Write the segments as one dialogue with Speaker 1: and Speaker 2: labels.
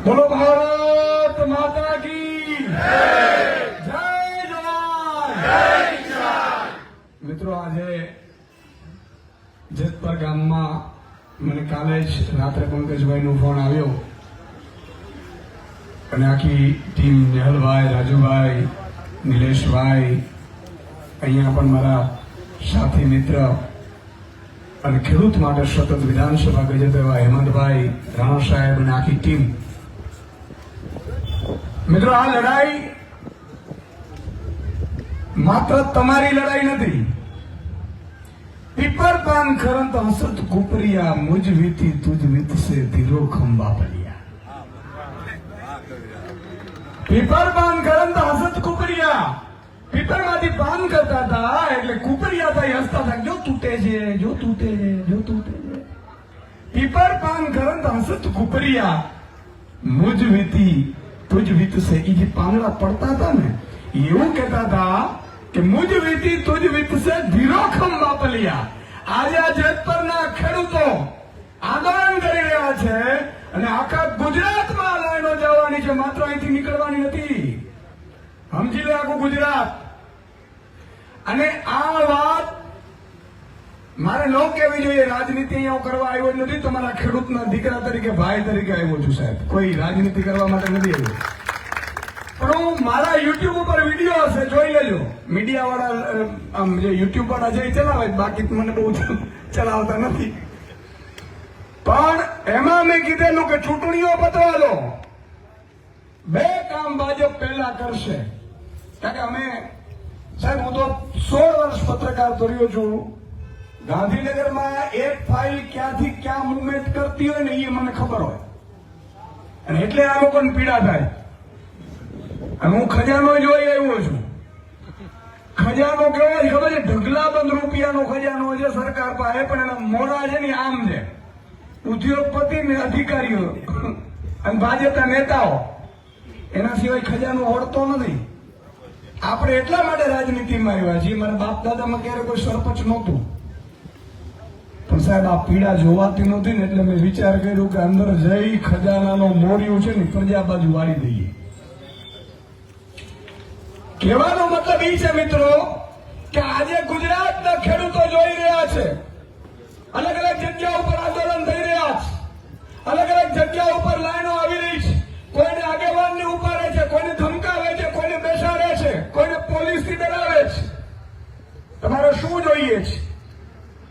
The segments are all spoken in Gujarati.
Speaker 1: બોલો ભારત માતા કી જય જવાન. મિત્રો, આજે જેતપર ગામમાં મને કાલે જ રાત્રે પંકજભાઈનો ફોન આવ્યો અને આખી ટીમ નેહલભાઈ, રાજુભાઈ, નિલેશભાઈ, અહીંયા પણ મારા સાથી મિત્ર અને ખેડૂત માટે સતત વિધાનસભા ગજત એવા હેમંતભાઈ, રાણા સાહેબ અને આખી ટીમ. મિત્રો, આ લડાઈ માત્ર તમારી લડાઈ નથી. પીપર પાન ખરંત હસત કુપરિયા, મુજ વીતી તુજ વીત સે ધીરો ખંભા પલિયા. પીપર પાન ખરંત હસત કુપરિયા, પીપરમાંથી પાન કરતા હતા એટલે કુપરિયા ભાઈ હસતા હતા, જો તૂટે છે, જો તૂટે છે, જો તૂટે છે. પીપર પાન ખરંત હસત કુપરિયા, મુજ વીતી તુજ વીત સે. એ જે પાંદડા પડતા હતા ને, એવું કહેતા હતા કે મુજ વીતી તુજ વીત સે ધીરો ખંભા પલિયા. આજે આ જેતપરના ખેડૂતો આંદોલન કરી રહ્યા છે અને આખા ગુજરાતમાં લાઈનો જવાની છે, માત્ર અહીંથી નીકળવાની નથી. સમજી લે આખું ગુજરાત. અને આ વાત મારે ન કહેવી જોઈએ. રાજનીતિ અહીંયા કરવા આવ્યો નથી, તમારા ખેડૂતના દીકરા તરીકે, ભાઈ તરીકે આવ્યો છું સાહેબ. કોઈ રાજનીતિ કરવા માટે નથી આવ્યો. પણ હું મારા યુટ્યુબ ઉપર વિડીયો હશે, જોઈ લેજો. મીડિયા વાળા આમ જે યુટ્યુબ વાળા જે ચલાવે, બાકી મને બહુ ચલાવતા નથી. પણ એમાં મેં કીધેલું કે ચૂંટણીઓ પતવા દો. બે કામ ભાજપ પહેલા કરશે. કારણ કે અમે સાહેબ, હું તો 16 વર્ષ પત્રકાર કર્યો છું. ગાંધીનગરમાં એક ફાઇલ ક્યાંથી ક્યાં મુવમેન્ટ કરતી હોય ને, એ મને ખબર હોય. અને એટલે આ લોકોને પીડા થાય. અને હું ખજાનો જોઈ આવ્યો છું. ખજાનો કેવો ખબર છે? ઢગલાબંધ રૂપિયાનો ખજાનો છે સરકાર પાસે, પણ એના મોડા છે ને આમ છે. ઉદ્યોગપતિ ને અધિકારીઓ અને ભાજપના નેતાઓ, એના સિવાય ખજાનો ઓળતો નથી. આપણે એટલા માટે રાજનીતિમાં આવ્યા છીએ. મારા બાપ દાદામાં ક્યારે કોઈ સરપંચ નહોતું, પણ સાહેબ આ પીડા જોવાતી નહોતી ને, એટલે મેં વિચાર કર્યો કે અંદર જઈ ખજાનાનો મોરિયું છે ને પ્રજા બાજુ વાળી દઈએ. કહેવાનો મતલબ એ છે મિત્રો કે આજે ગુજરાતના ખેડૂતો જોઈ રહ્યા છે, અલગ અલગ જગ્યા ઉપર આંદોલન થઈ રહ્યા છે, અલગ અલગ જગ્યા ઉપર લાઈનો આવી રહી છે. કોઈને આગેવાનને ઉપાડે છે, કોઈને ધમકાવે છે, કોઈને બેસાડે છે, કોઈને પોલીસથી ડરાવે છે. તમારે શું જોઈએ છે?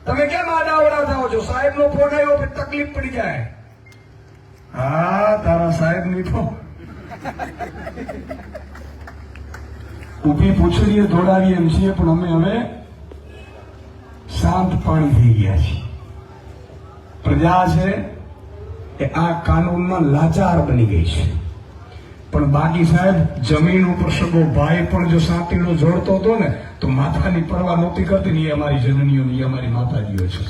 Speaker 1: તમે કેમ આડાવડા થાઓ છો? સાહેબનો ફોન આવ્યો પછી તકલીફ પડી જાય. હા, તારા સાહેબની તો ઉભી પૂછડીએ દોડાવીએ એમ છીએ, પણ અમે હવે શાંત પાણી થઈ ગયા છીએ. પ્રજા છે એ આ કાનૂનમાં લાચાર બની ગઈ છે. પણ બાકી સાહેબ, જમીન ઉપર સગો ભાઈ પણ જો સાંતીનો જોડતો હતો ને, તો માથાની પરવા નહોતી કરતી ને. એ અમારી જનનીઓ ને, એ અમારી માતાજીઓ છે.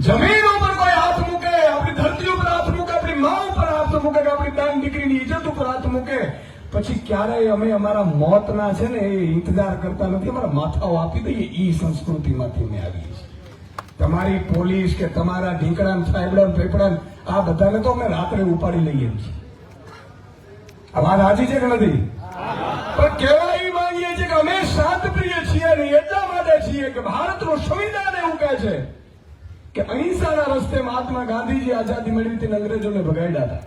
Speaker 1: જમીન ઉપર કોઈ હાથ મૂકે, આપણી ધરતી ઉપર હાથ મૂકે, આપણી મા ઉપર હાથ મૂકે, કે આપણી દાન દીકરીની ઇજ્જત ઉપર હાથ મૂકે, પછી ક્યારેય અમે અમારા મોતના છે ને એ ઇંતજાર કરતા નથી. અમારા માથાઓ આપી દઈએ. એ સંસ્કૃતિમાંથી અમે આવીએ છીએ. તમારી પોલીસ કે તમારા ઢીંકડા સાહેબડા ફેફડા આ બધાને તો અમે રાત્રે ઉપાડી લઈએ છીએ. આ વાત સાચી છે કે નથી? પણ કહેવા એ માંગીએ છીએ કે અમે શાંતપ્રિય છીએ ને, એટલા માટે છીએ કે ભારતનું સંવિધાન એવું કહે છે કે અહિંસાના રસ્તે મહાત્મા ગાંધીજી આઝાદી મેળવી તેને અંગ્રેજોને ભગાડ્યા હતા.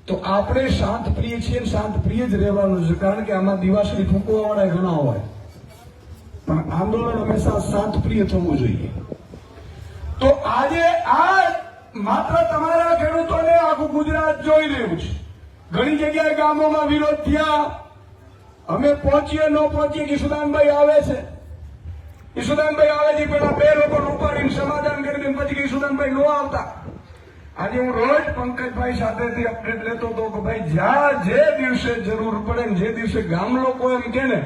Speaker 1: તો આપણે શાંતપ્રિય છીએ, શાંતપ્રિય જ રહેવાનું છે. કારણ કે આમાં દિવાસળી ફૂંકવા વાળા ઘણા હોય, પણ આંદોલન હંમેશા શાંતપ્રિય થવું જોઈએ. તો આજે આ માત્ર તમારા ખેડૂતોને આખું ગુજરાત જોઈ રહ્યું છે. ઘણી જગ્યાએ ગામોમાં વિરોધ થયા. અમે પહોંચીએ ન પહોંચીએ, કિશોદાનભાઈ આવે છે. કિશોદાનભાઈ આવે છે પેલા બે લોકોને ઉપાડીને સમાધાન કરી દે, પછી કિશોદાનભાઈ ન આવતા. આજે હું રોજ પંકજભાઈ સાથેથી અપડેટ લેતો હતો કે ભાઈ જ્યાં જે દિવસે જરૂર પડે ને, જે દિવસે ગામ લોકો એમ કે ને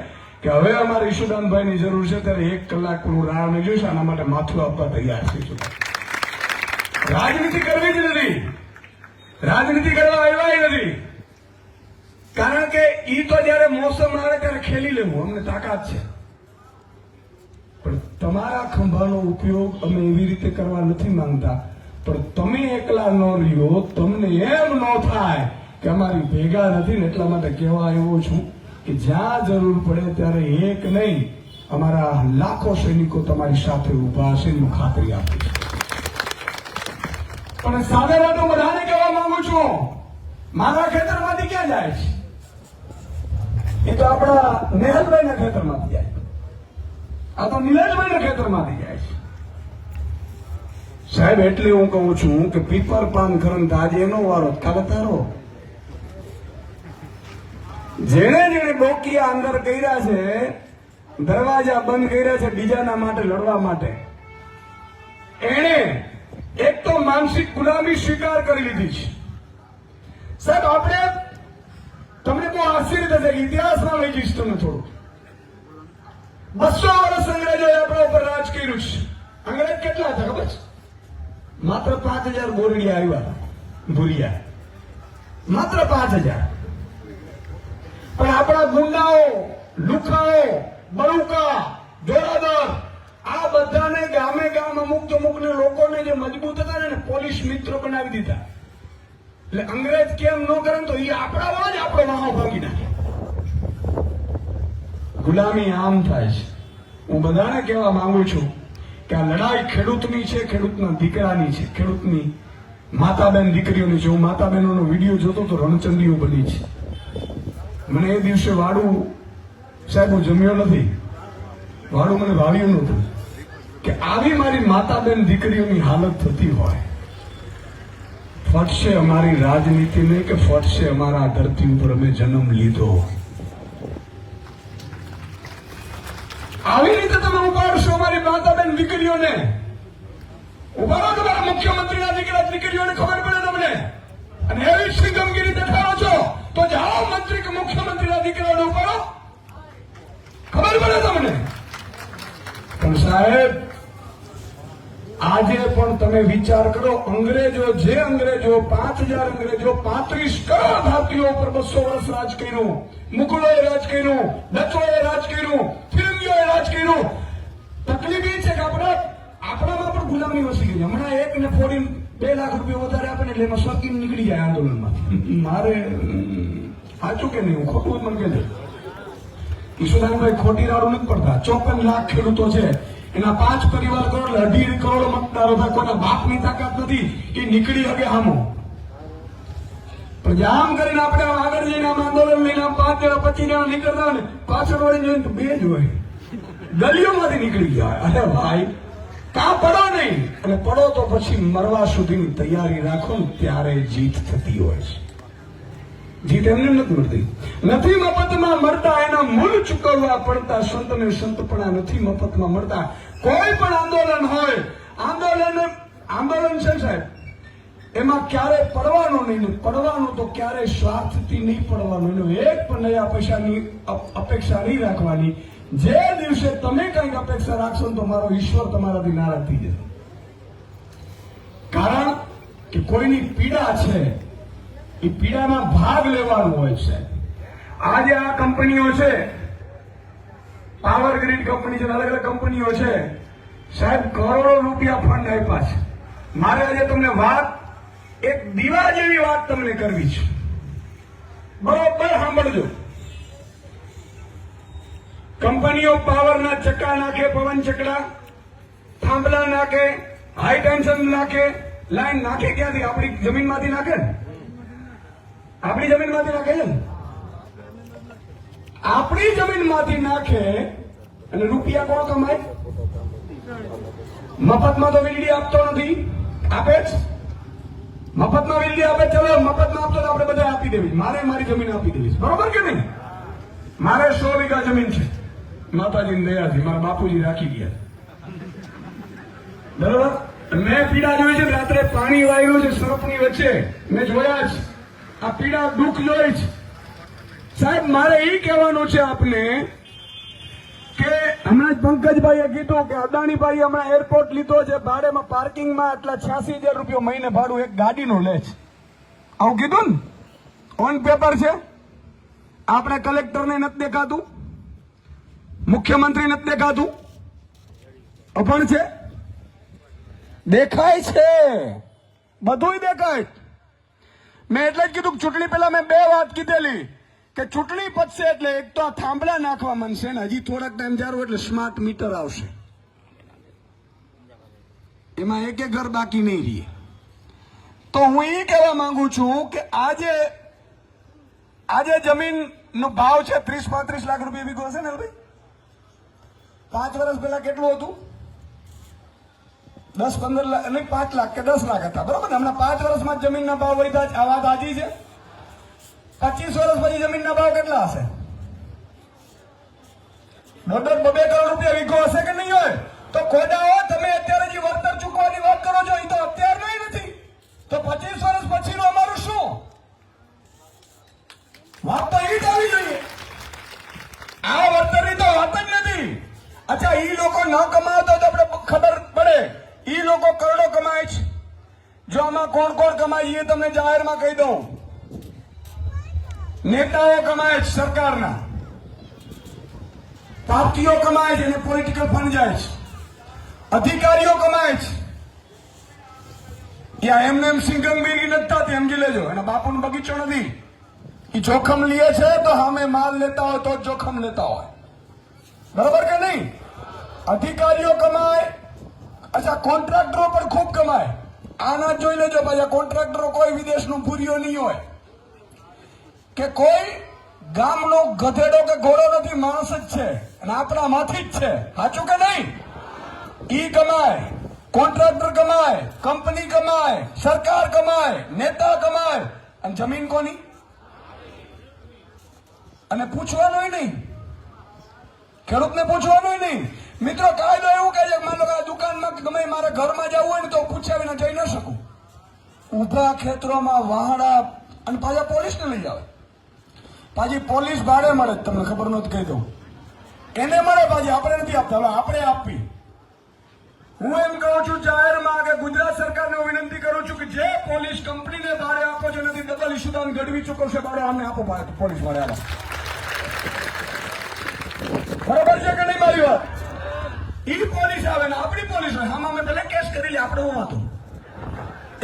Speaker 1: કે હવે અમારે ઈશુદાનભાઈની જરૂર છે, ત્યારે 1 કલાક હું રાહ નહીં જોઈશ. આના માટે માથું આપવા તૈયાર છું. રાજનીતિ કરવી જ નથી, રાજનીતિ કરવા આવ્યા નથી. કારણ કે ઈ તો જયારે મોસમ આવે ત્યારે ખેલી લેવું, અમને તાકાત છે. પણ તમારા ખંભાનો ઉપયોગ અમે એવી રીતે કરવા નથી માંગતા પણ તમે એકલા ન રહ્યો, તમને એમ ન થાય કે અમારી ભેગા નથી ને એટલા માટે કહેવા આવ્યો છું કે જ્યાં જરૂર પડે ત્યારે એક નહીં, અમારા લાખો સૈનિકો તમારી સાથે ઉભા હશે એની ખાતરી આપી છે. પણ સાથે વાત હું બધાને કહેવા માંગુ છું, મારા ખેતરમાંથી ક્યાં જાય છે? એ તો આપણા નેહલભાઈના ખેતરમાંથી જાય, આ તો નિલેશભાઈના ખેતરમાંથી જાય છે. સાહેબ એટલે હું કહું છું કે પીપર પાન ખરંત આજે એનો વારો, કાલે તારો. જેણે જેણે ડોકિયા અંદર કર્યા છે, દરવાજા બંધ કર્યા છે બીજાના માટે લડવા માટે, એણે એક તો માનસિક ગુલામી સ્વીકાર કરી લીધી છે. સાહેબ આપણે તમને બહુ આશ્ચર્ય થશે, ઇતિહાસમાં લઈ જઈશ તમને થોડું. 200 વર્ષ અંગ્રેજોએ આપણા ઉપર રાજ કર્યું છે. અંગ્રેજ કેટલા હતા ખબર છે? માત્ર 5000 બોરડિયા આવ્યા હતા, ભૂરિયા, માત્ર 5000. પણ આપણા ગુંડાઓ, લુખાઓ, બળુકા, જોરાદર આ બધાને ગામે ગામ અમુક અમુકને લોકોને જે મજબૂત હતા ને પોલીસ મિત્રો બનાવી દીધા. એટલે અંગ્રેજ કેમ ન કરે તો એ આપણા વાળા જ આપણો વાહો ભાંગી નાખે. ગુલામી આમ થાય છે. હું બધાને કહેવા માંગુ છું કે આ લડાઈ ખેડૂતની છે, ખેડૂતના દીકરાની છે, ખેડૂતની માતા બેન દીકરીઓની છે. હું માતા બહેનોનો વિડીયો જોતો તો રણચંડીઓ બની છે. મને એ દિવસે વાડું સાહેબ હું જમ્યો નથી, વાડું મને ભાવ્યું નતું કે આવી મારી માતા બેન દીકરીઓની હાલત થતી હોય. ફટશે અમારી રાજનીતિ નહીં કે ફટશે અમારા ધરતી ઉપર અમે જન્મ લીધો. આવી રીતે તમે ઉપાડશો અમારી માતા બેન દીકરીઓને, ઉપાડો તમારા મુખ્યમંત્રીના દીકરા દીકરીઓને ખબર પડે તમને. અને એવી સિંગમગીરી દેખાડો છો તો જાઓ મંત્રી કે મુખ્યમંત્રીના દીકરાઓને ઉપાડો, ખબર પડે તમને. પણ સાહેબ આજે પણ તમે વિચાર કરો, અંગ્રેજો 5000 અંગ્રેજો 35 કરોડ ભારતીયો ઉપર 200 વર્ષ રાજ કર્યું. મુગલોએ રાજ કર્યું, ડચોએ રાજ કર્યું, ફિરંગીઓએ રાજ કર્યું. તકલીફ એ છે કે આપણામાં પણ ગુલામી વસી ગઈ. હમણાં એકને ફોડીને 2 લાખ રૂપિયા વધારે આપે ને એટલે એમાં શોખીન નીકળી જાય આંદોલનમાંથી. મારે સાચું કે નહીં, હું ખોટું મને કહેજો. ઈશુદાનભાઈ ખોટી રાડું નથી પડતા. 54 લાખ ખેડૂતો છે, એના 5 પરિવાર કરોડ 2.5 કરોડ મતદારો થાય. કોઈના બાપની તાકાત નથી કે નીકળી શકે હામો. પણ આમ કરીને આપણે આગળ જઈને આમ આંદોલન લઈને 5 જણા 25 જણા નીકળતા હોય ને પાછળ વળી જોઈને તો 2 જ હોય, ગલીઓમાંથી નીકળી જાય. અરે ભાઈ કાં પડો નહીં, અને પડો તો પછી મરવા સુધીની તૈયારી રાખો ને ત્યારે જીત થતી હોય છે. જીત એમને નથી મળતી, નથી મફતમાં મળતા, એના મૂળ ચૂકવવા પડતા. સંતને સંતપણા નથી મફતમાં મળતા. કોઈ પણ આંદોલન હોય, આંદોલન છે સાહેબ, એમાં ક્યારે પડવાનું નહીં ને પડવાનું તો ક્યારે સ્વાર્થથી નહીં પડવાનું. એનો એક પણ નયા પૈસાની અપેક્ષા નહીં રાખવાની. જે દિવસે તમે કંઈક અપેક્ષા રાખશો તો મારો ઈશ્વર તમારાથી નારાજ થઈ જશે. કારણ કે કોઈની પીડા છે, એ પીડામાં ભાગ લેવાનો હોય છે. આજે આ કંપનીઓ છે, પાવર ગ્રીડ કંપની છે, અલગ અલગ કંપનીઓ છે સાહેબ, કરોડો રૂપિયા ફંડ આપ્યા છે. મારે આજે તમને એક દીવા જેવી વાત તમને કરવી છે, બરોબર સાંભળજો. કંપનીઓ પાવરના ચક્કા નાખે, પવન ચક્કા, થાંભલા નાખે, હાઈ ટેન્શન નાખે, લાઈન નાખે. ક્યાંથી? આપણી જમીનમાંથી નાખે ને, આપણી જમીનમાંથી નાખે છે ને, આપણી જમીનમાંથી નાખે. અને રૂપિયા કોણ કમાય? મફતમાં તો વીજળી આપતો નથી, આપે જ. મફતમાં વીજળી આપે, ચલો મફતમાં આપતો તો આપણે બધા આપી દેવી. મારે મારી જમીન આપી દેવી, બરોબર કે નહીં? મારે 100 વીઘા જમીન છે, માતાજીની દયાથી મારા બાપુજી રાખી ગયા, બરોબર. મેં પીડા જોઈ છે, રાત્રે પાણી વાયુ છે સર્પની વચ્ચે, મેં જોયા છે. આ પીડા દુઃખ જોઈ છે સાહેબ. મારે એ કહેવાનું છે આપને કે હમણાં જ પંકજભાઈએ કીધું કે અદાણીભાઈ હમણાં એરપોર્ટ લીધો છે, ભાડેમાં પાર્કિંગમાં આટલા 86,000 રૂપિયા મહિને ભાડું એક ગાડીનું લે છે. આવું કીધું ને, ઓન પેપર છે. આપણે કલેક્ટરને નથી દેખાતું, મુખ્યમંત્રી નથી દેખાતું, અભણ છે, દેખાય છે. બધુંય દેખાય. મેં એટલે જ કીધું કે ચૂંટણી પહેલા મેં બે વાત કીધેલી કે ચૂંટણી પતશે એટલે એક તો આ થાંભલા નાખવા માંડશે ને હજી થોડાક ટાઈમ જારો એટલે સ્માર્ટ મીટર આવશે, એમાં એક ઘર બાકી નહીં રહે. તો હું એ કહેવા માંગુ છું કે આજે જમીનનો ભાવ છે 30-35 લાખ રૂપિયા વીઘો હશે ને ભાઈ? 5 વર્ષ પહેલા કેટલું હતું? 10-15 લાખ નહીં, 5 લાખ કે 10 લાખ હતા, બરોબર ને? હમણાં 5 વર્ષમાં જમીનના ભાવ વધ્યા. આ વાત સાચી છે? 25 વર્ષ પછી જમીનના ભાવ કેટલા હશે? 1.5-2 કરોડ રૂપિયા વીઘો હશે કે નહીં હોય? તો ખોડાઓ તમે અત્યારે જે વળતર ચૂકવાની વાત કરો છો એ તો અત્યારનું નથી, તો 25 વર્ષ પછીનું અમારું શું? વાત તો એ જ આવી જોઈએ. આ વળતરની તો વાત જ નથી. અચ્છા, એ લોકો ન કમાવતા તો આપણે ખબર પડે. એ લોકો કરોડો કમાય છે. જો આમાં કોણ કોણ કમાય એ તમને જાહેરમાં કહી દઉં. નેતાઓ કમાય છે સરકારના, પાર્ટીઓ કમાય છે અને પોલિટિકલ ફંડ જાય છે, અધિકારીઓ કમાય છે. ત્યાં એમને એમ સિંગંગબીરી નથી થતી, સમજી લેજો. એના બાપુનો બગીચો નથી. એ જોખમ લે છે તો સામે માલ લેતા હોય તો જોખમ લેતા હોય, બરોબર કે નહીં? અધિકારીઓ કમાય. અચ્છા, કોન્ટ્રાક્ટરો પણ ખૂબ કમાય. આના જોઈ લેજો પાછા. કોન્ટ્રાક્ટરો કોઈ વિદેશનું ભૂરીઓ નહીં હોય કે કોઈ ગામનો ગધેડો કે ઘોડો નથી, માણસ જ છે અને આપણામાંથી જ છે. સાચું કે નહીં? ઈ કમાય, કોન્ટ્રાક્ટર કમાય, કંપની કમાય, સરકાર કમાય, નેતા કમાય. અને જમીન કોની? અને પૂછવાનું નહીં, ખેડૂતને પૂછવાનું નહીં. મિત્રો, કાયદો એવું કહે છે કે માનો કે આ દુકાનમાં ગમે મારે ઘરમાં જવું હોય ને તો પૂછ્યા વિના જઈ ન શકું. ઉભા ખેતરોમાં વાહડા અને પાછા પોલીસને લઈ આવે. પાછી પોલીસ ભાડે મળે, તમને ખબર નથી, કહી દઉં. એને મળે પાછી, આપણે નથી આપતા, આપણે આપવી. હું એમ કહું છું જાહેરમાં કે ગુજરાત સરકારને વિનંતી કરું છું કે જે પોલીસ કંપનીને ભાડે આપો છો નથી, ડબલ ઇસ્યુદાન ગઢવી ચૂકવશે ભાડે, અમને આપો પોલીસ ભાડે આવો. બરોબર છે કે નહીં મારી વાત? ઈ પોલીસ આવે ને આપણી પોલીસ હોય, આમાં અમે પેલા કેસ કરી લે. આપણે હું હતું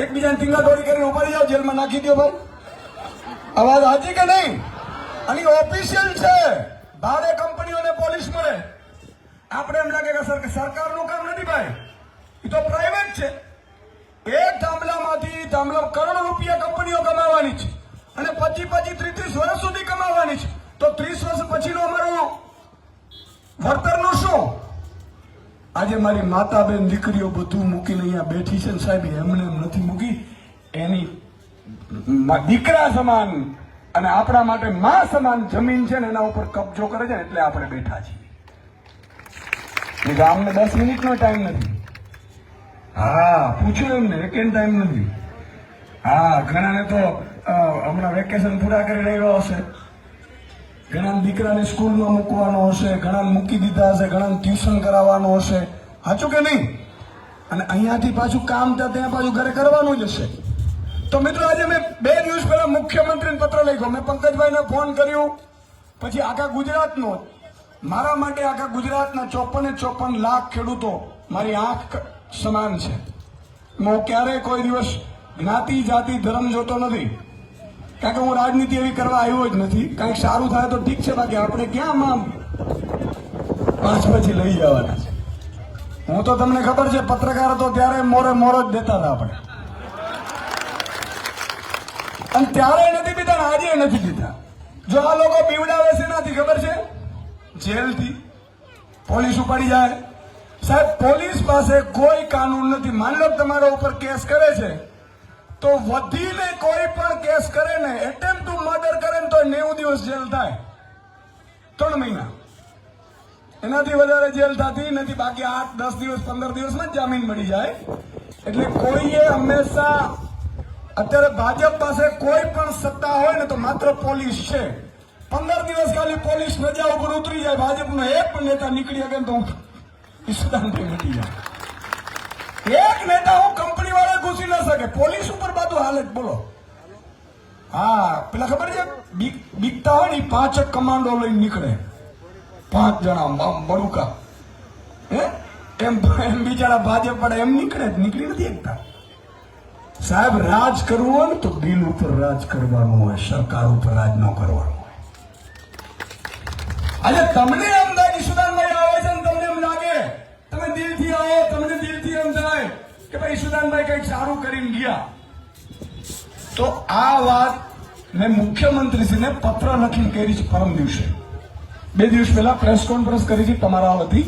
Speaker 1: એકબીજાને ટીંગાટોળી કરીને ઉપાડી જાઓ, જેલમાં નાખી દો. ભાઈ, અવાજ સાચી કે નહીં? અને ઓફિશિયલ છે. ભાડે કંપનીઓને પોલીસ મળે. આપણે એમ લાગે કે સરકારનું કામ નથી ભાઈ, એ તો પ્રાઇવેટ છે. એક થાંભલામાંથી કરોડો રૂપિયા કંપનીઓ કમાવાની છે અને 25-30 વર્ષ સુધી કમાવાની છે. તો 30 વર્ષ પછીનું અમારું વળતરનું શું? આજે મારી માતા બેન દીકરીઓ બધું મૂકીને અહીંયા બેઠી છે ને સાહેબ, એમને એમ નથી મૂકી. એની દીકરા સમાન અને આપણા માટે માં સમાન જમીન છે ને એના ઉપર કબજો કરે છે ને એટલે આપણે બેઠા છીએ. અમને 10 મિનિટનો ટાઈમ નથી. હા, પૂછ્યું એમને, સેકન્ડ ટાઈમ નથી. હા, ઘણાને તો હમણાં વેકેશન પૂરા કરી રહ્યો હશે, ઘણા દીકરાને સ્કૂલમાં મૂકવાનો હશે, ઘણા મૂકી દીધા હશે, ઘણા ટ્યુશન કરાવવાનું હશે. સાચું કે નહીં? અને અહીંયાથી પાછું કામ ત્યાં પાછું ઘરે કરવાનું જ હશે. તો મિત્રો, આજે મેં 2 દિવસ પહેલા મુખ્યમંત્રીને પત્ર લખ્યો. મેં પંકજભાઈને ફોન કર્યો, પછી આખા ગુજરાતનો, મારા માટે આખા ગુજરાતના 54 લાખ ખેડૂતો મારી આંખ સમાન છે. હું ક્યારેય કોઈ દિવસ જ્ઞાતિ જાતિ ધર્મ જોતો નથી, કારણ કે હું રાજનીતિ એવી કરવા આવ્યો જ નથી. કંઈક સારું થાય તો ઠીક છે, બાકી આપણે ક્યાં આમ 5 પછી લઈ જવાના છે. હું તો તમને ખબર છે, પત્રકાર હતો ત્યારે મોરે મોરો જ દેતા હતા આપણે, અને ત્યારે નથી પીતા ને આજે નથી પીતા. જો આ લોકો બીવડાવે છે નથી ખબર છે, જેલથી પોલીસ ઉપાડી જાય. સાહેબ, પોલીસ પાસે કોઈ કાનૂન નથી. માની લો તમારા ઉપર કેસ કરે છે તો વધીને કોઈ પણ કેસ કરે ને, એટેમ્પ ટુ મર્ડર કરે ને તો 90 દિવસ જેલ થાય, 3 મહિના. એનાથી વધારે જેલ થતી નથી. બાકી 8-10 દિવસ 15 દિવસમાં જ જામીન મળી જાય. એટલે કોઈએ હંમેશા, અત્યારે ભાજપ પાસે કોઈ પણ સત્તા હોય ને તો માત્ર પોલીસ છે. 15 દિવસ ખાલી પોલીસ રજા ઉપર ઉતરી જાય, ભાજપનો એક પણ નેતા નીકળી શકે તો ઈસુદાનથી મટી જાય. એક નેતા હું કંપની વાળા ઘૂસી ન શકે, પોલીસ ઉપર બધું હાલત. બોલો. હા, પેલા ખબર છે, બીકતા હોય ને 5 કમાન્ડો લઈને નીકળે, 5 જણા બળુકા. એમ બિચારા ભાજપ વાળા એમ નીકળી નથી એકતા. સાહેબ રાજ કરવું હોય ને તો દિલ ઉપર રાજ કરવાનું હોય, સરકાર ઉપર રાજ ન કરવાનું હોય. આજે તમને એમ થાય કે ઈશુદાનભાઈ આવે છે ને તમને એમ લાગે, તમે દિલથી આવો, તમને દિલથી એમ થાય કે ભાઈ ઈશુદાનભાઈ કંઈક સારું કરીને ગયા, તો આ વાત મેં મુખ્યમંત્રીશ્રીને પત્ર લખીને કરી છે. પરમ દિવસે 2 દિવસ પહેલા પ્રેસ કોન્ફરન્સ કરી છે તમારા વતી,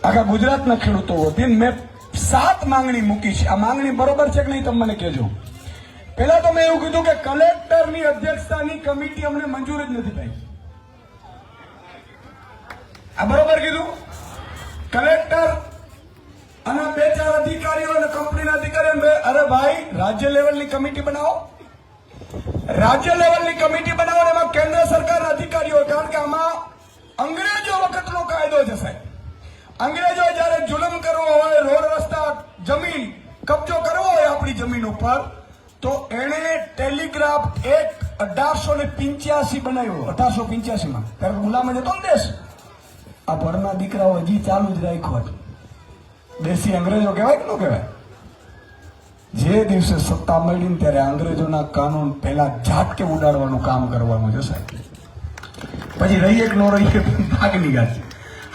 Speaker 1: આખા ગુજરાતના ખેડૂતો વતી. મેં 7 માંગણી મૂકી છે. આ માંગણી બરોબર છે કે નહીં તમે મને કહેજો. પહેલા તો મેં એવું કીધું કે કલેક્ટરની અધ્યક્ષતાની કમિટી અમને મંજૂર જ નથી થઈ. આ બરોબર કીધું? કલેક્ટર અને 2-4 અધિકારીઓ અને કંપનીના અધિકારીઓ, અરે ભાઈ રાજ્ય લેવલની કમિટી બનાવો, રાજ્ય લેવલની કમિટી બનાવો. એમાં કેન્દ્ર સરકારના અધિકારીઓ, કારણ કે આમાં અંગ્રેજો વખતનો કાયદો છે સાહેબ. અંગ્રેજો જયારે જુલમ કરવો હોય, રોડ રસ્તા જમીન કબજો કરવો હોય આપણી જમીન ઉપર, તો એને ટેલિગ્રાફ એક્ટ 1885 બનાવ્યો. 1885 ત્યારે ગુલામ જ હતો ને દેશ. આ ભણના દીકરાઓ હજી ચાલુ જ રાખ્યો. દેશી અંગ્રેજો કહેવાય કે ન કહેવાય? જે દિવસે સત્તા મળી ને ત્યારે અંગ્રેજોના કાનૂન પહેલા ઝાટકે ઉડાડવાનું કામ કરવાનું છે સાહેબ. પછી રહીએ કે ન રહીએ ભાગ નીકળે.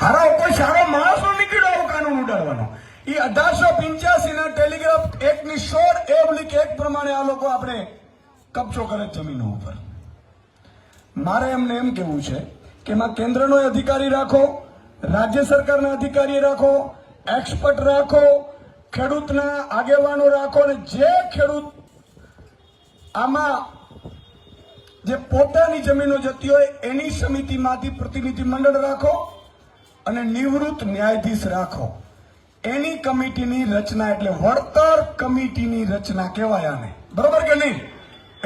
Speaker 1: હારા કોઈ સારો માણસ નીકળ્યો આવો કાનૂન ઉડાડવાનો. એ 1885 ના ટેલિગ્રાફ એક્ટની 16A પ્રમાણે આ લોકો આપણે કબજો કરે જમીનો ઉપર. મારે એમને એમ કેવું છે કે એમાં કેન્દ્રનો અધિકારી રાખો, રાજ્ય સરકારના અધિકારી રાખો, એક્સપર્ટ રાખો, ખેડૂતના આગેવાનો રાખો, અને જે ખેડૂત આમાં જે પોતાની જમીનો જતી હોય એની સમિતિમાંથી પ્રતિનિધિ મંડળ રાખો અને નિવૃત્ત ન્યાયાધીશ રાખો. એની કમિટીની રચના એટલે વળતર કમિટીની રચના કહેવાય આને. બરોબર કે નહીં?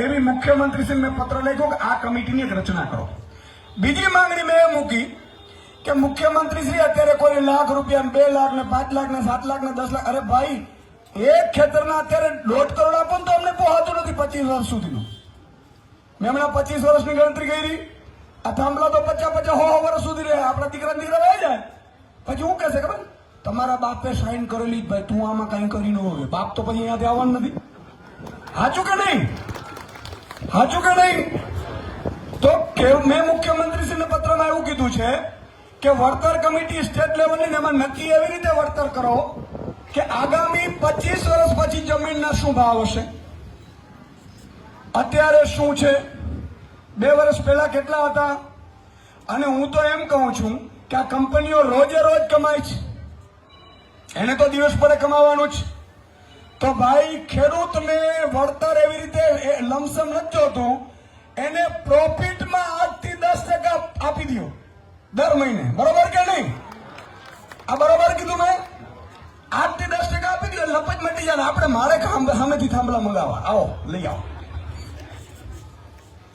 Speaker 1: એવી મુખ્યમંત્રીશ્રીને મેં પત્ર લખ્યો કે આ કમિટીની એક રચના કરો. બીજી માંગણી મેં એ મૂકી કે મુખ્યમંત્રીશ્રી અત્યારે કોઈ ₹1 લાખ, 2 લાખ ને 5 લાખ ને 7 લાખ ને 10 લાખ, અરે ભાઈ એક ખેતરના અત્યારે 1.5 કરોડ આપો ને તો અમને પોહાતું નથી 25 વર્ષ સુધીનું. મેં હમણાં 25 વર્ષની ગણતરી કરી. આ થાંભલા તો 50-50 વર્ષ સુધી રહે. આપણા દીકરા રહી જાય. પછી હું કહેશે ખબર, તમારા બાપે સાઈન કરેલી જ ભાઈ, તું આમાં કઈ કરી ન હોય. બાપ તો પછી અહીંયાથી આવવાનું નથી. હાચું કે નહીં? હાચું કે નહીં? તો મેં મુખ્યમંત્રીશ્રીને પત્રમાં એવું કીધું છે કે વળતર કમિટી સ્ટેટ લેવલની, એમાં નક્કી એવી રીતે વળતર કરો કે આગામી 25 વર્ષ પછી જમીનના શું ભાવ હશે, અત્યારે શું છે, 2 વર્ષ પહેલા કેટલા હતા. અને હું તો એમ કહું છું કે આ કંપનીઓ રોજે રોજ કમાય છે, એને તો દિવસ પડે કમાવાનું જ. તો ભાઈ ખેડૂતને વળતર એવી રીતે લમસમ નથી જોતું, એને પ્રોફિટમાં 8 થી 10% આપી દો દર મહિને. બરોબર કે નહીં? આ બરોબર કીધું મેં? 8 થી 10% આપી દો, લપટ મટી જાય. આપણે મારે સામેથી થાંભલા મંગાવવા, આવો લઈ આવો.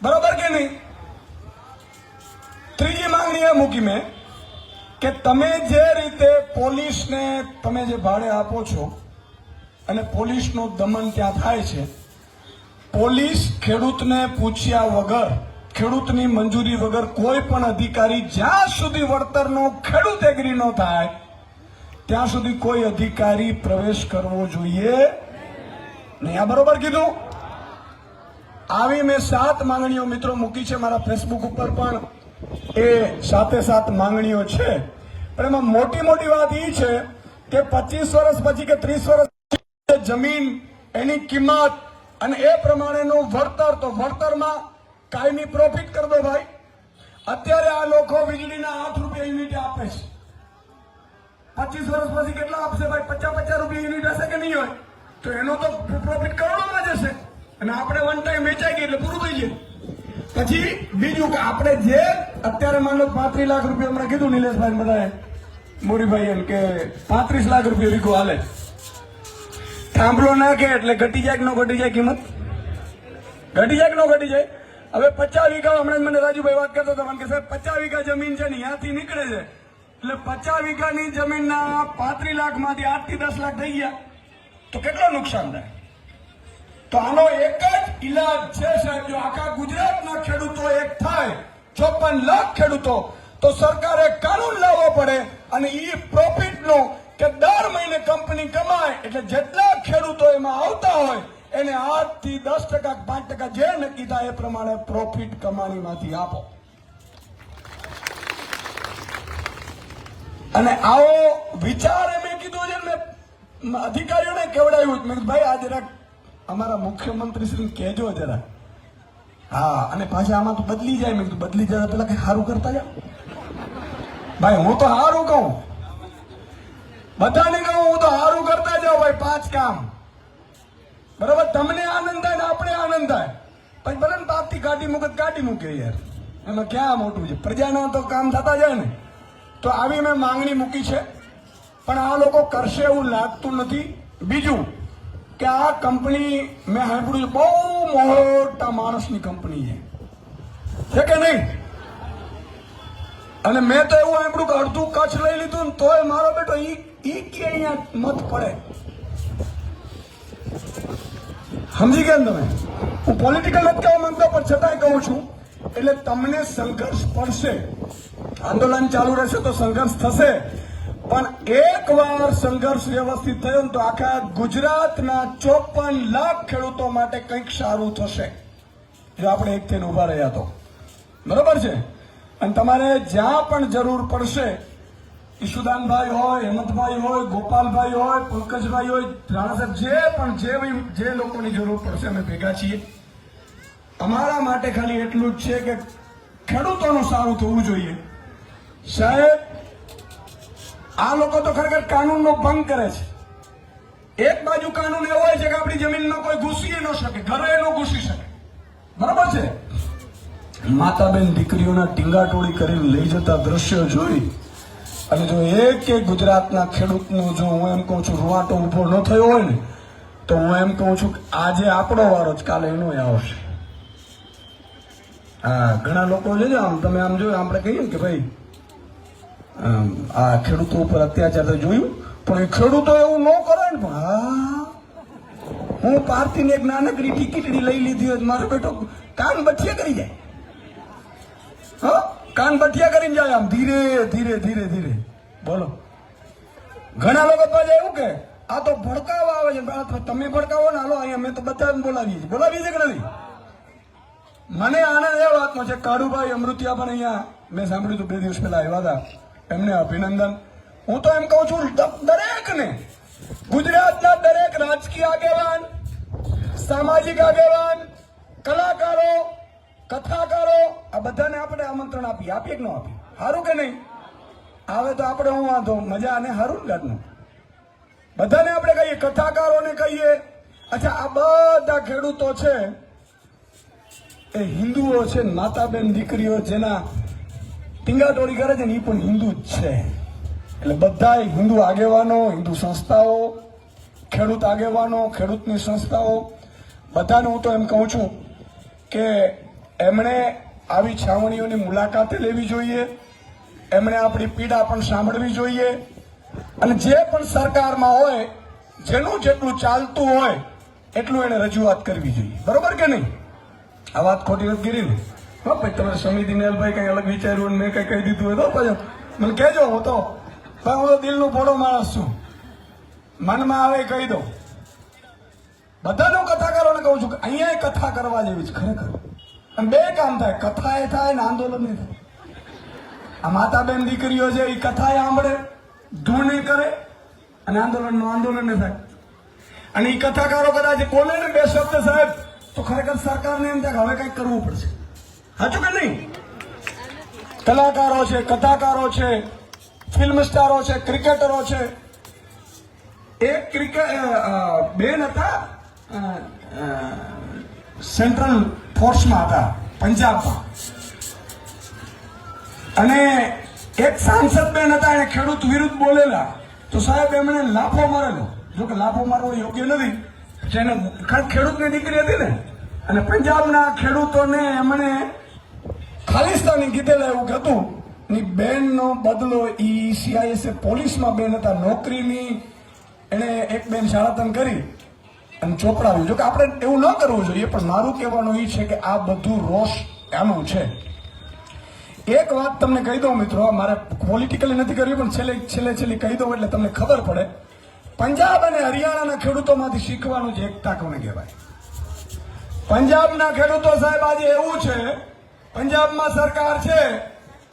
Speaker 1: બરોબર કે નહીં? ત્રીજી માંગણી એ મૂકી મેં કે તમે જે રીતે પોલીસને તમે જે ભાડે આપો છો અને પોલીસનું દમન ત્યાં થાય છે, પોલીસ ખેડૂતને પૂછ્યા વગર, ખેડૂતની મંજૂરી વગર કોઈ પણ અધિકારી જ્યાં સુધી વળતરનો ખેડૂત એગ્રી ન થાય ત્યાં સુધી કોઈ અધિકારી પ્રવેશ કરવો જોઈએ નહીં. આ બરોબર કીધું? આવી મેં 7 માંગણીઓ મિત્રો મૂકી છે. મારા ફેસબુક ઉપર પણ એ 7 માંગણીઓ છે. પણ એમાં મોટી વાત એ છે કે 25 વર્ષ પછી કે 30 વર્ષ જમીન, એની કિંમત અને એ પ્રમાણેનું વળતર, તો વળતરમાં કાયમી પ્રોફિટ કરી દો ભાઈ. અત્યારે આ લોકો વીજળીના 8 રૂપિયા યુનિટ આપે છે. 25 વર્ષ પછી કેટલા આપશે ભાઈ? 50 રૂપિયા યુનિટ હશે કે નહીં હોય? તો એનો તો પ્રોફિટ કરોડોમાં જશે. અને આપણે વન ટાઈમ વેચાઈ ગઈ એટલે પૂરું થઈ જાય. પછી બીજું કે આપણે જે અત્યારે માનો 35 લાખ રૂપિયા હમણાં કીધું નિલેશભાઈ બધાએ, મોરીભાઈ, એમ કે 35 લાખ રૂપિયા વીઘો હાલે. થાંભલો નાખે એટલે ઘટી જાય કે ન ઘટી જાય કિંમત? ઘટી જાય કે ન ઘટી જાય? હવે 50 વીઘા, હમણાં મને રાજુભાઈ વાત કરતો હતો કે સાહેબ 50 વીઘા જમીન છે ને ત્યાંથી નીકળે છે, એટલે 50 વીઘાની જમીનના 35 લાખમાંથી 8 થી 10 લાખ થઈ ગયા, તો કેટલો નુકસાન થાય? તો આનો એક જ ઈલાજ છે સાહેબ, જો આખા ગુજરાતના ખેડૂતો એક થાય, 54 લાખ ખેડૂતો, તો સરકારે કાનૂન લાવવો પડે અને એ પ્રોફિટનો કે દર મહિને કંપની કમાય એટલે જેટલા ખેડૂતો એમાં આવતા હોય એને 8 થી 10%, 5% જે નક્કી થાય એ પ્રમાણે પ્રોફિટ કમાણીમાંથી આપો. અને આવો વિચાર મેં કીધું છે, મેં અધિકારીઓને કેવડાવ્યું. મેં કીધું ભાઈ આ જરાક અમારા મુખ્યમંત્રી શ્રી કહેજો જરા. હા, અને પાછા આમાં તો બદલી જાય. મેં કીધું બદલી જાય પેલા કઈ સારું કરતા જાઓ ભાઈ. હું તો સારું કહું, બધાને કહું હું તો સારું કરતા જાઓ ભાઈ. 5 કામ બરોબર, તમને આનંદ થાય ને આપણે આનંદ થાય. પછી ભલે ને બાપથી કાઢી મૂકે યાર, એમાં ક્યાં મોટું છે. પ્રજાના તો કામ થતા જાય ને. તો આવી મેં માંગણી મૂકી છે, પણ આ લોકો કરશે એવું લાગતું નથી. બીજું કે આ કંપની મેં સાંભળ્યું બહુ મોટા માણસની કંપની છે કે નહીં? અને મેં તો એવું સાંભળ્યું કે અડધું કચ્છ લઈ લીધું ને તોય મારો બેટો ઈ કે અહીંયા મત પડે. સમજી ગયા ને તમે? હું પોલિટિકલ નથી કહેવા માંગતો, પણ છતાંય કહું છું. એટલે તમને સંઘર્ષ પડશે, આંદોલન ચાલુ રહેશે તો સંઘર્ષ થશે. પણ એકવાર સંઘર્ષ વ્યવસ્થિત થયો ને તો આખા ગુજરાતના 54 લાખ ખેડૂતો માટે કંઈક સારું થશે જો આપણે એક થઈને ઉભા રહ્યા તો. બરોબર છે? અને તમારે જ્યાં પણ જરૂર પડશે, ઈશુદાનભાઈ હોય, હેમંતભાઈ હોય, ગોપાલભાઈ હોય, પંકજભાઈ હોય, રાણા સાહેબ, જે લોકોની જરૂર પડશે અમે ભેગા છીએ. અમારા માટે ખાલી એટલું જ છે કે ખેડૂતોનું સારું થવું જોઈએ. સાહેબ, આ લોકો તો ખરેખર કાનૂનનો ભંગ કરે છે. એક બાજુ કાનૂન એવો હોય છે કે આપણી જમીનમાં કોઈ ઘૂસી ન શકે, ઘરે ન ઘૂસી શકે. બરાબર છે? માતાબેન દીકરીઓના ટીંગાટોળી કરીને લઈ જતા દ્રશ્યો જોઈ અને જો એક ગુજરાતના ખેડૂતનું જો હું એમ કહું છું રૂવાટો ઉભો ન થયો હોય ને, તો હું એમ કહું છું કે આજે આપણો વારો જ કાલે એનો આવશે. હા, ઘણા લોકો છે આમ તમે આમ જોયું, આપણે કહીએ ને કે ભાઈ આ ખેડૂતો ઉપર અત્યાચાર તો જોયું, પણ એ ખેડૂતો એવું ન કરે ને. પણ હા, હું પાર્થીને એક નાનકડી ટિકિટડી લઈ લીધી હોય મારો બેટો કાન બઠિયા કરી જાય. હા, કાન બઠિયા કરીને જાય આમ ધીરે ધીરે ધીરે ધીરે. બોલો, ઘણા લોકો પાછા એવું કે આ તો ભડકાવા આવે છે. તમે ભડકાવો ને, હાલો અહીંયા મેં તો બધા બોલાવીએ છીએ કે નથી? મને આનંદ એ વાતનો છે, કાળુભાઈ અમૃતિયા પણ અહીંયા મેં સાંભળ્યું હતું 2 દિવસ પહેલા આવ્યા હતા, એમને અભિનંદન. હું તો એમ કહું છું દરેકને, ગુજરાતના દરેક રાજકીય આગેવાન, સામાજિક આગેવાન, કલાકારો, કથાકારો, આ બધાને આપણે આમંત્રણ આપીએ કે ન આપીએ? સારું કે નહીં? આવે તો આપણે હું વાંધો, મજા અને સારું ગાડનું. બધાને આપણે કહીએ, કથાકારોને કહીએ. અચ્છા, આ બધા ખેડૂતો છે એ હિન્દુઓ છે. માતાબેન દીકરીઓ જેના ટીંગાટોળી કરે છે ને એ પણ હિન્દુ જ છે. એટલે બધા હિન્દુ આગેવાનો, હિન્દુ સંસ્થાઓ, ખેડૂત આગેવાનો, ખેડૂતની સંસ્થાઓ, બધાને હું તો એમ કહું છું કે એમણે આવી છાવણીઓની મુલાકાતે લેવી જોઈએ. એમણે આપણી પીડા પણ સાંભળવી જોઈએ. અને જે પણ સરકારમાં હોય, જેનું જેટલું ચાલતું હોય એટલું એને રજૂઆત કરવી જોઈએ. બરોબર કે નહીં? આ વાત ખોટી નથી કરી ને? હા ભાઈ, તમે સમિતિ નેલભાઈ કઈ અલગ વિચાર્યું મેં કઈ કહી દીધું હોય તો પાછું મને કહેજો. હું તો દિલનો ભોળો માણસ છું, મનમાં આવે કહી દો. બધાનો કથાકારોને કહું છું કે અહીંયા કથા કરવા જેવી છે ખરેખર. અને 2 કામ થાય, કથા એ થાય ને આંદોલન એ થાય. આ માતાબેન દીકરીઓ છે એ કથા સાંભળે, ધૂણે કરે, અને આંદોલન થાય. અને એ કથાકારો કદાચ બોલે ને 2 શબ્દ સાહેબ, તો ખરેખર સરકારને એમ થાય કે હવે કંઈક કરવું પડશે. સાચું કે નહીં? કલાકારો છે, કથાકારો છે, ફિલ્મ સ્ટારો છે, ક્રિકેટરો છે. એક બેન હતા સેન્ટ્રલ ફોર્સમાં હતા પંજાબમાં, અને એક સાંસદ બેન હતા, એને ખેડૂત વિરુદ્ધ બોલેલા તો સાહેબ એમણે લાફો મારેલો. જો કે લાફો મારવો યોગ્ય નથી, જેને ખેડૂતની દીકરી હતી ને, અને પંજાબના ખેડૂતોને એમણે ખાલિસ્તાની કીધેલા એવું હતું. ની બેનનો બદલો ઈ CISF પોલીસમાં બેન હતા, નોકરીની એને એક બેન શાળાતન કરી અને ચોપડાવ્યું. જો કે આપણે એવું ન કરવું જોઈએ, પણ મારું કહેવાનું એ છે કે આ બધું રોષ આનું છે. એક વાત તમને કહી દઉં મિત્રો, મારે પોલિટિકલી નથી કરવી પણ છેલ્લે કહી દઉં એટલે તમને ખબર પડે. પંજાબ અને હરિયાણાના ખેડૂતોમાંથી શીખવાનું જ એકતા કોને કહેવાય. પંજાબના ખેડૂતો સાહેબ આજે એવું છે, પંજાબમાં સરકાર છે,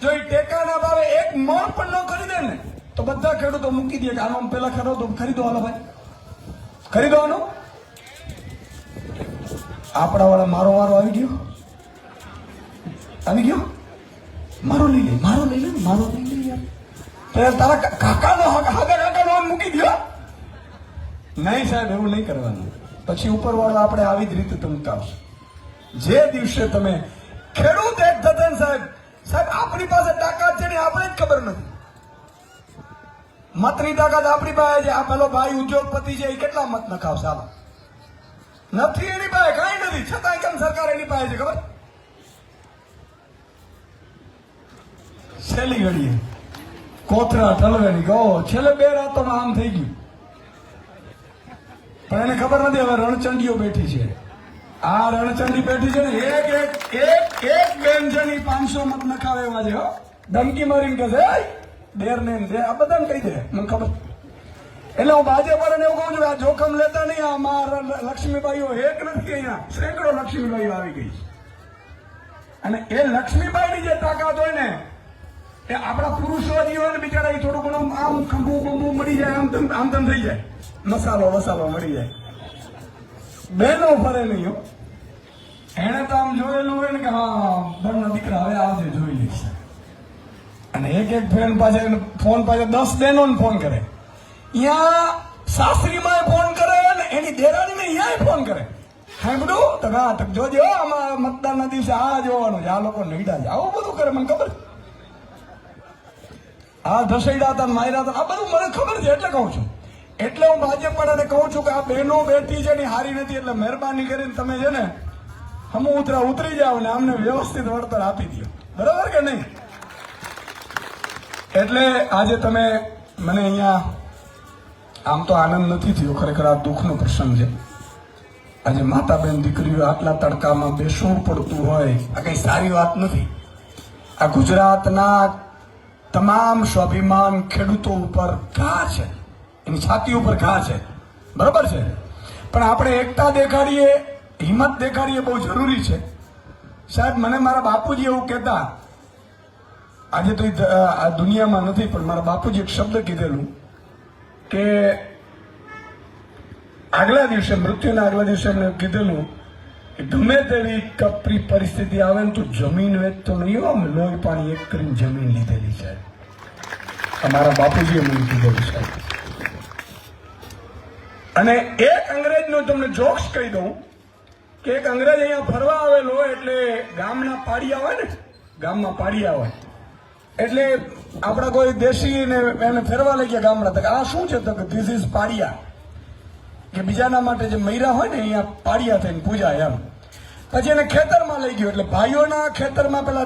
Speaker 1: જો એ ટેકાના ભાવે એક મણ પણ ન ખરીદે ને તો બધા ખેડૂતો મૂકી દે કે આનો પેલા ખરીદો હાલો ભાઈ, ખરીદો આનો. આપણા વાળા મારો વારો આવી ગયો, મારો લઈ લે યાર, તારા કાકાનો મૂકી દો. નહીં સાહેબ, એવું નહીં કરવાનું. પછી ઉપરવાળો આપણે આવી જ રીતે ધમકાવશે. જે દિવસે તમે ખેડૂત એક થતા ને સાહેબ આપણી પાસે તાકાત છે ને આપણે જ ખબર નથી. મતની તાકાત આપણી પાસે છે. આ પેલો ભાઈ ઉદ્યોગપતિ છે એ કેટલા મત નખાવશે? આવા નથી એની પાસે, કઈ નથી, છતાં કેમ સરકાર એની પાસે છે ખબર? છેલ્લી ઘડીએ કોથરા ઠલવેની ગો છેલ્લે 2 રાતોમાં આમ થઈ ગયું. પણ એને ખબર નથી હવે રણચંડીઓ બેઠી છે. આ રણચંડી બેઠી છે ને, એક બેન છે ને 500 મત નખાવે એવા છે. ધમકી મારીને કહે છે ડેર ને આ બધાને કહી દે, મને ખબર. એટલે હું ભાજપ વાળાને એવું કહું છું કે આ જોખમ લેતા નહીં. અમારા લક્ષ્મીબાઈઓ એક નથી, અહીંયા સેંકડો લક્ષ્મીબાઈઓ આવી ગઈ છે. અને એ લક્ષ્મીબાઈની જે તાકાત હોય ને એ આપણા પુરુષો જે હોય ને બિચારા એ થોડું ઘણું આમ ખંભું મળી જાય, આમ તેમ થઈ જાય, મસાલો મળી જાય. બહેનો ફરે નહીં હો. એને તો આમ જોયેલું હોય ને કે હા બરના દીકરા હવે આવજે જોઈ લઈશ. અને એક ફોન પાસે 10 બહેનો ફોન કરે. અહીંયા સાસરીમાં ફોન કરે ને એની દેરાણીને અહીંયા ફોન કરે. સાંભળ્યું તો હા જોજો આમાં મતદાનના દિવસે આ જોવાનું છે, આ લોકો નહીડા છે, આવું બધું કરે. મને ખબર, આ ધસૈડા હતા, માર્યા હતા, આ બધું મને ખબર છે. એટલે કહું છું, એટલે હું ભાજપ વાળાને કહું છું કે આ બહેનો બેઠી છે ને હારી નથી. એટલે મહેરબાની કરીને તમે છે ને ઉતરી જાઓ ને અમને વ્યવસ્થિત વળતર આપી દો, બરાબર કે નહીં? એટલે આજે તમે મને અહીંયા આમ તો આનંદ નથી થયો, ખરેખર આ દુઃખનો પ્રસંગ છે. આજે માતા બેન દીકરીઓ આટલા તડકામાં બેસવું પડતું હોય, આ કઈ સારી વાત નથી. આ ગુજરાતના તમામ સ્વાભિમાન ખેડૂતો ઉપર ઘા છે, એની છાતી ઉપર ઘા છે, બરાબર છે. પણ આપણે એકતા દેખાડીએ, હિંમત દેખાડીએ, બહુ જરૂરી છે. સાહેબ મને મારા બાપુજી એવું કહેતા, આજે તો આ દુનિયામાં નથી પણ મારા બાપુજી એક શબ્દ કીધેલું કે મૃત્યુના આગલા દિવસે એમને કીધેલું કે ગમે તેવી કપરી પરિસ્થિતિ આવે ને તો જમીન વેચતો નહીં હો, અમે લોહી પાણી એક કરીને જમીન લીધેલી છે. અમારા બાપુજીએ મને કીધેલું છે. અને એક અંગ્રેજનો તમને જોક્સ કહી દઉં કે એક અંગ્રેજ અહીંયા ફરવા આવેલો હોય એટલે ગામમાં પાડિયા હોય એટલે આપણા કોઈ દેશી ને એને ફેરવા લઈ ગયા ગામડા. આ શું છે તો કે ધીસ ઇઝ પાડિયા, કે બીજાના માટે જે મૈરા હોય ને અહીંયા પાડિયા થઈને પૂજા એમ. પછી એને ખેતરમાં લઈ ગયો એટલે ભાઈઓના ખેતરમાં પેલા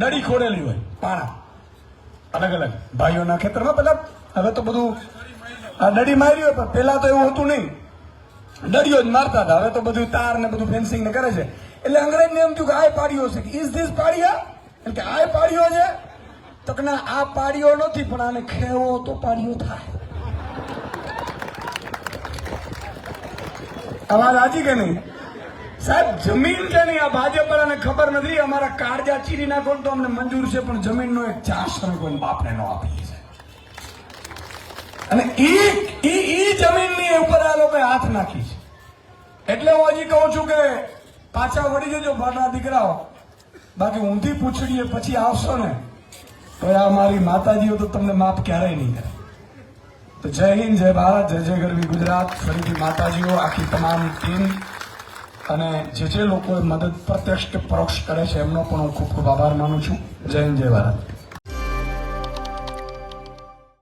Speaker 1: દડી ખોડેલી હોય, પાણા અલગ અલગ ભાઈઓના ખેતરમાં. પેલા હવે તો બધું આ દડી મારી હોય, પણ પેલા તો એવું હતું નહીં, દડીઓ જ મારતા હતા. હવે તો બધું તાર ને બધું ફેન્સિંગ ને કરે છે. એટલે અંગ્રેજને એમ થયું કે આ પાડીઓ છે, ઇઝ ધીસ પાડિયા, એટલે કે આ પાડીઓ છે. તો કે ના, આ પાડીઓ નથી, પણ આને ખેવો તો પાડીઓ થાય. અવાજ આજી કે નહીં સાહેબ? જમીન કે નહીં, આ ભાજપ વાળાને ખબર નથી. અમારા કાળજા ચીરી નાખો તો અમને મંજૂર છે, પણ જમીનનો એક ચાસ તમે કોઈ બાપને ન આપી છે. અને ઈ જમીનની ઉપર આ લોકોએ હાથ નાખી છે. એટલે હું હજી કહું છું કે પાછા વળી જજો બારના દીકરાઓ, બાકી ઊંધી પૂછડીએ પછી આવશો ને તો આ મારી માતાજીઓ તો તમને માફ ક્યારેય નહીં કરે. તો જય હિન્દ, જય ભારત, જય ગરવી ગુજરાત. ફરીથી માતાજીઓ, આખી તમામ ટીમ અને જે લોકોએ મદદ પ્રત્યક્ષ કે પરોક્ષ કરે છે એમનો પણ હું ખૂબ ખૂબ આભાર માનું છું. જય હિન્દ, જય ભારત.